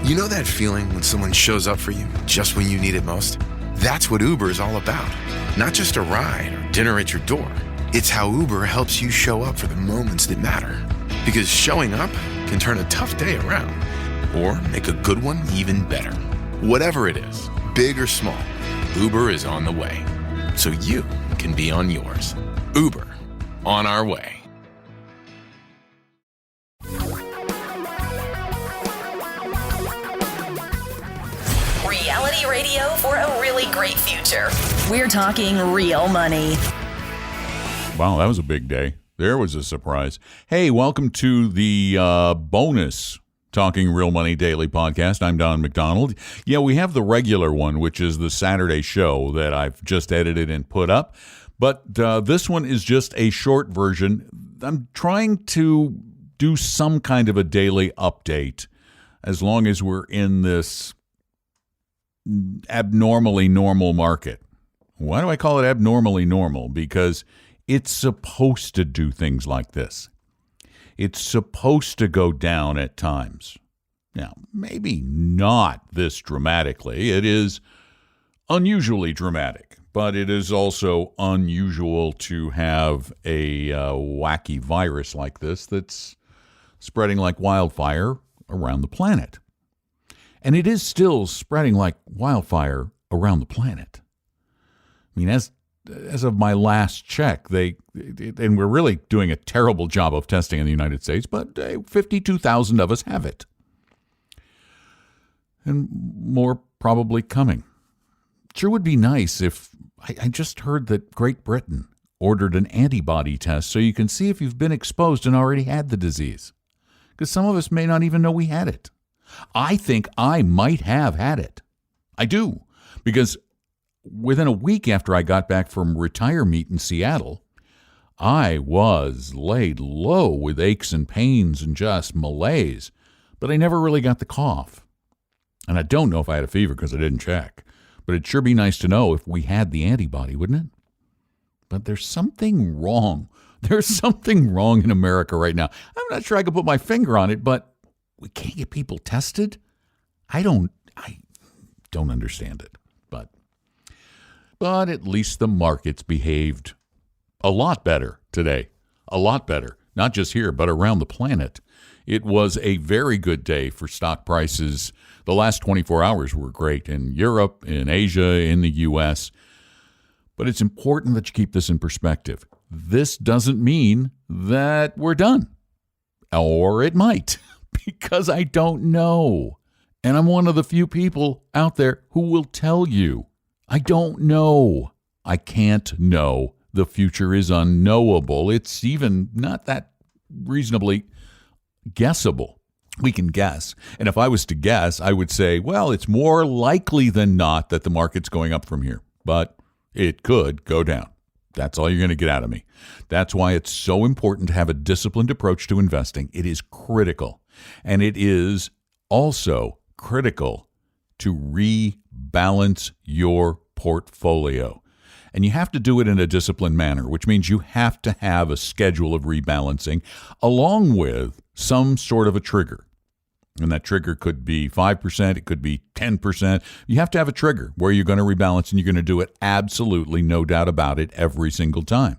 You know that feeling when someone shows up for you just when you need it most? That's what Uber is all about. Not just a ride or dinner at your door. It's how Uber helps you show up for the moments that matter. Because showing up can turn a tough day around or make a good one even better. Whatever it is, big or small, Uber is on the way. So you can be on yours. Uber, on our way. Reality radio for a really great future. We're talking real money. Wow, that was a big day. There was a surprise. Hey, welcome to the bonus Talking Real Money Daily podcast. I'm Don McDonald. Yeah, we have the regular one, which is the Saturday show that I've just edited and put up. But this one is just a short version. I'm trying to do some kind of a daily update as long as we're in this abnormally normal market. Why do I call it abnormally normal? Because it's supposed to do things like this. It's supposed to go down at times. Now, maybe not this dramatically. It is unusually dramatic, but it is also unusual to have a wacky virus like this that's spreading like wildfire around the planet. And it is still spreading like wildfire around the planet. I mean, as of my last check, and we're really doing a terrible job of testing in the United States, but 52,000 of us have it. And more probably coming. Sure would be nice if, I just heard that Great Britain ordered an antibody test so you can see if you've been exposed and already had the disease. Because some of us may not even know we had it. I think I might have had it. I do. Because within a week after I got back from retire meet in Seattle, I was laid low with aches and pains and just malaise. But I never really got the cough. And I don't know if I had a fever because I didn't check. But it'd sure be nice to know if we had the antibody, wouldn't it? But there's something wrong. There's something wrong in America right now. I'm not sure I could put my finger on it, but we can't get people tested? I don't understand it. But at least the markets behaved a lot better today. A lot better. Not just here, but around the planet. It was a very good day for stock prices. The last 24 hours were great in Europe, in Asia, in the U.S. But it's important that you keep this in perspective. This doesn't mean that we're done. Or it might. Because I don't know. And I'm one of the few people out there who will tell you, I don't know. I can't know. The future is unknowable. It's even not that reasonably guessable. We can guess. And if I was to guess, I would say, well, it's more likely than not that the market's going up from here. But it could go down. That's all you're going to get out of me. That's why it's so important to have a disciplined approach to investing. It is critical. And it is also critical to rebalance your portfolio. And you have to do it in a disciplined manner, which means you have to have a schedule of rebalancing along with some sort of a trigger. And that trigger could be 5%, it could be 10%. You have to have a trigger where you're going to rebalance, and you're going to do it absolutely, no doubt about it, every single time.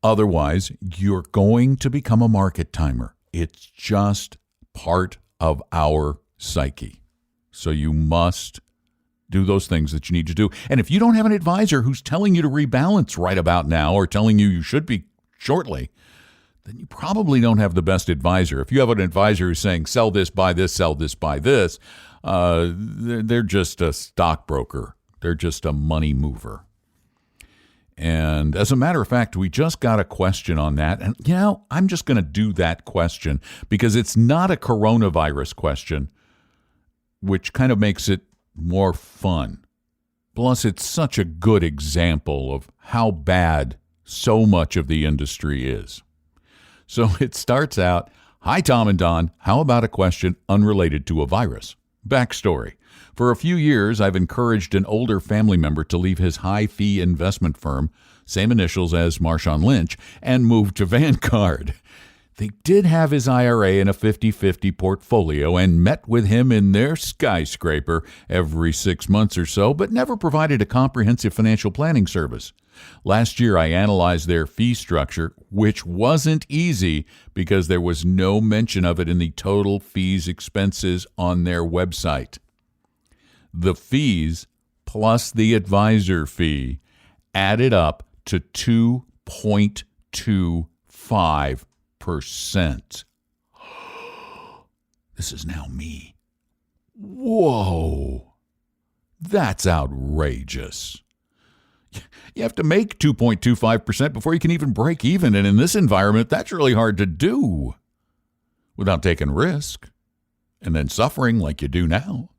Otherwise, you're going to become a market timer. It's just part of our psyche. So you must do those things that you need to do. And if you don't have an advisor who's telling you to rebalance right about now or telling you should be shortly, then you probably don't have the best advisor. If you have an advisor who's saying, sell this, buy this, sell this, buy this, they're just a stockbroker. They're just a money mover. And as a matter of fact, we just got a question on that. And, I'm just going to do that question because it's not a coronavirus question, which kind of makes it more fun. Plus, it's such a good example of how bad so much of the industry is. So it starts out, hi, Tom and Don. How about a question unrelated to a virus? Backstory. For a few years, I've encouraged an older family member to leave his high-fee investment firm, same initials as Marshawn Lynch, and move to Vanguard. They did have his IRA in a 50-50 portfolio and met with him in their skyscraper every 6 months or so, but never provided a comprehensive financial planning service. Last year, I analyzed their fee structure, which wasn't easy because there was no mention of it in the total fees expenses on their website. The fees plus the advisor fee added up to 2.25%. This is now me. Whoa. That's outrageous. You have to make 2.25% before you can even break even. And in this environment, that's really hard to do without taking risk and then suffering like you do now.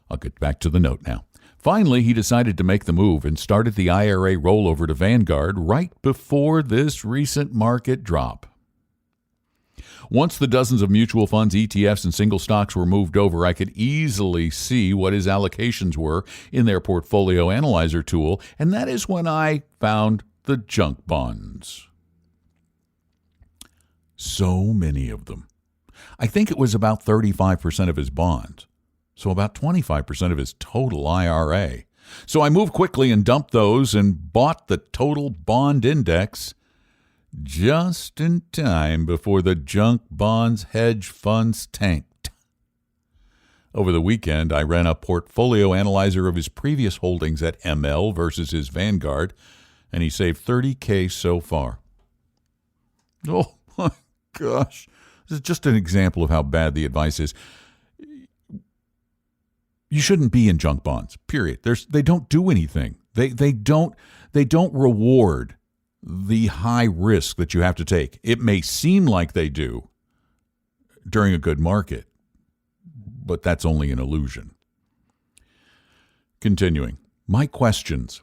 I'll get back to the note now. Finally, he decided to make the move and started the IRA rollover to Vanguard right before this recent market drop. Once the dozens of mutual funds, ETFs, and single stocks were moved over, I could easily see what his allocations were in their portfolio analyzer tool, and that is when I found the junk bonds. So many of them. I think it was about 35% of his bonds, so about 25% of his total IRA. So I moved quickly and dumped those and bought the total bond index just in time before the junk bonds hedge funds tanked. Over the weekend, I ran a portfolio analyzer of his previous holdings at ML versus his Vanguard, and he saved $30K so far. Oh my gosh. This is just an example of how bad the advice is. You shouldn't be in junk bonds, period. They don't do anything. They don't reward the high risk that you have to take. It may seem like they do during a good market, but that's only an illusion. Continuing, my questions.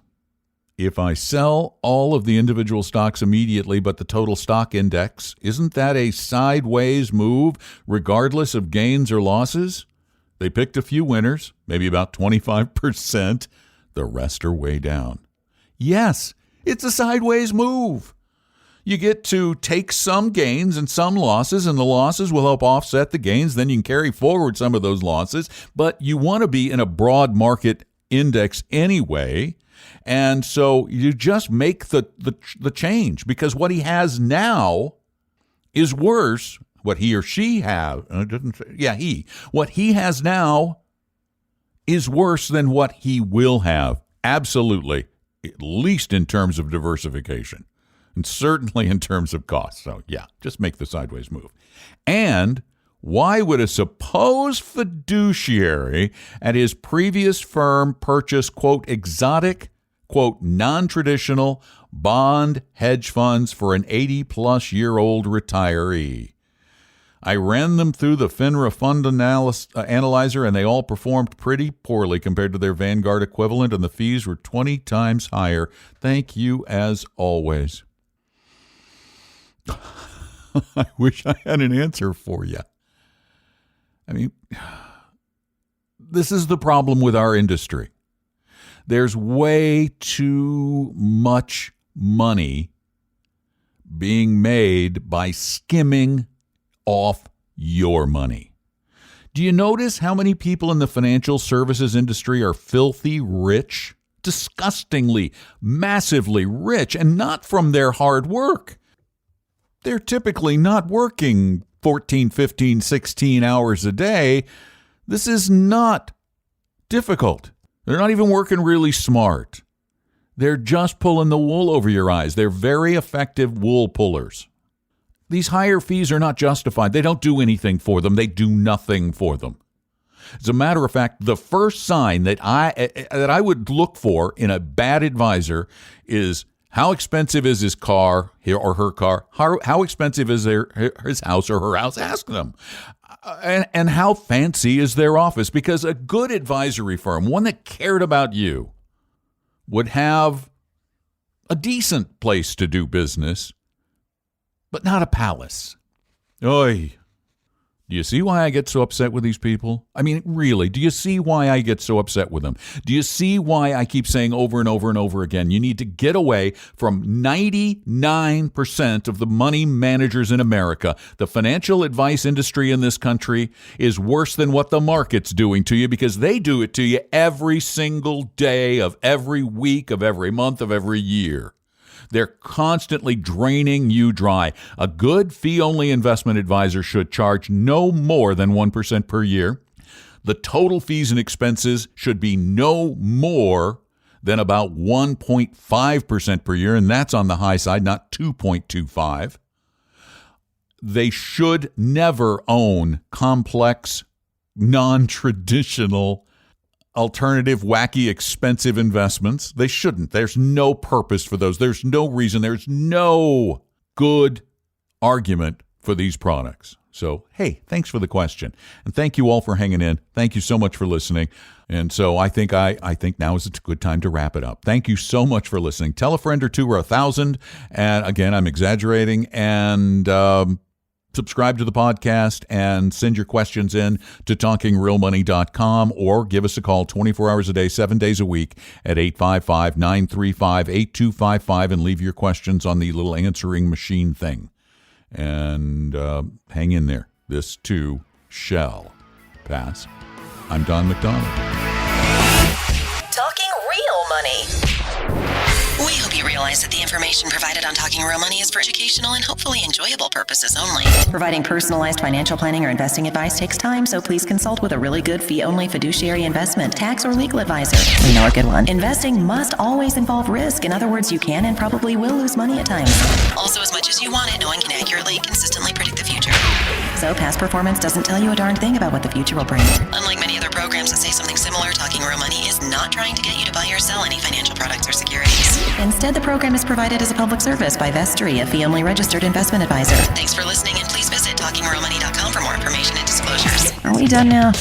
If I sell all of the individual stocks immediately, but the total stock index, isn't that a sideways move regardless of gains or losses? They picked a few winners, maybe about 25%. The rest are way down. Yes, it's a sideways move. You get to take some gains and some losses, and the losses will help offset the gains. Then you can carry forward some of those losses, but you want to be in a broad market index anyway, and so you just make the change, because what he has now is worse. What he or she have, what he has now is worse than what he will have. Absolutely. At least in terms of diversification, and certainly in terms of cost. So, yeah, just make the sideways move. And why would a supposed fiduciary at his previous firm purchase, quote, exotic, quote, non-traditional bond hedge funds for an 80-plus-year-old retiree? I ran them through the FINRA fund analyzer, and they all performed pretty poorly compared to their Vanguard equivalent, and the fees were 20 times higher. Thank you, as always. I wish I had an answer for you. I mean, this is the problem with our industry. There's way too much money being made by skimming off your money. Do you notice how many people in the financial services industry are filthy rich? Disgustingly, massively rich, and not from their hard work. They're typically not working 14, 15, 16 hours a day. This is not difficult. They're not even working really smart. They're just pulling the wool over your eyes. They're very effective wool pullers. These higher fees are not justified. They don't do anything for them. They do nothing for them. As a matter of fact, the first sign that I would look for in a bad advisor is how expensive is his car or her car? How expensive is his house or her house? Ask them. And how fancy is their office? Because a good advisory firm, one that cared about you, would have a decent place to do business, but not a palace. Oy. Do you see why I get so upset with these people? I mean, really, do you see why I get so upset with them? Do you see why I keep saying over and over and over again, you need to get away from 99% of the money managers in America? The financial advice industry in this country is worse than what the market's doing to you, because they do it to you every single day of every week, of every month, of every year. They're constantly draining you dry. A good fee-only investment advisor should charge no more than 1% per year. The total fees and expenses should be no more than about 1.5% per year, and that's on the high side, not 2.25. They should never own complex, non-traditional, alternative, wacky, expensive investments. They shouldn't. There's no purpose for those. There's no reason. There's no good argument for these products. So, hey, thanks for the question. And thank you all for hanging in. Thank you so much for listening. And so I think now is a good time to wrap it up. Thank you so much for listening. Tell a friend or two or 1,000. And again, I'm exaggerating. And subscribe to the podcast and send your questions in to talkingrealmoney.com, or give us a call 24 hours a day, 7 days a week at 855-935-8255 and leave your questions on the little answering machine thing. And hang in there. This too shall pass. I'm Don McDonald. Talking real money. We hope you realize that the information provided on Talking Real Money is for educational and hopefully enjoyable purposes only. Providing personalized financial planning or investing advice takes time, so please consult with a really good fee-only fiduciary investment, tax, or legal advisor. We know a good one. Investing must always involve risk. In other words, you can and probably will lose money at times. Also, as much as you want it, no one can accurately, consistently predict the future. So past performance doesn't tell you a darn thing about what the future will bring. Unlike many other programs that say something similar, Talking Real Money is not trying to get you to buy or sell any financial products or securities. Instead, the program is provided as a public service by Vestry, a fee-only registered investment advisor. Thanks for listening, and please visit talkingrealmoney.com for more information and disclosures. Are we done now?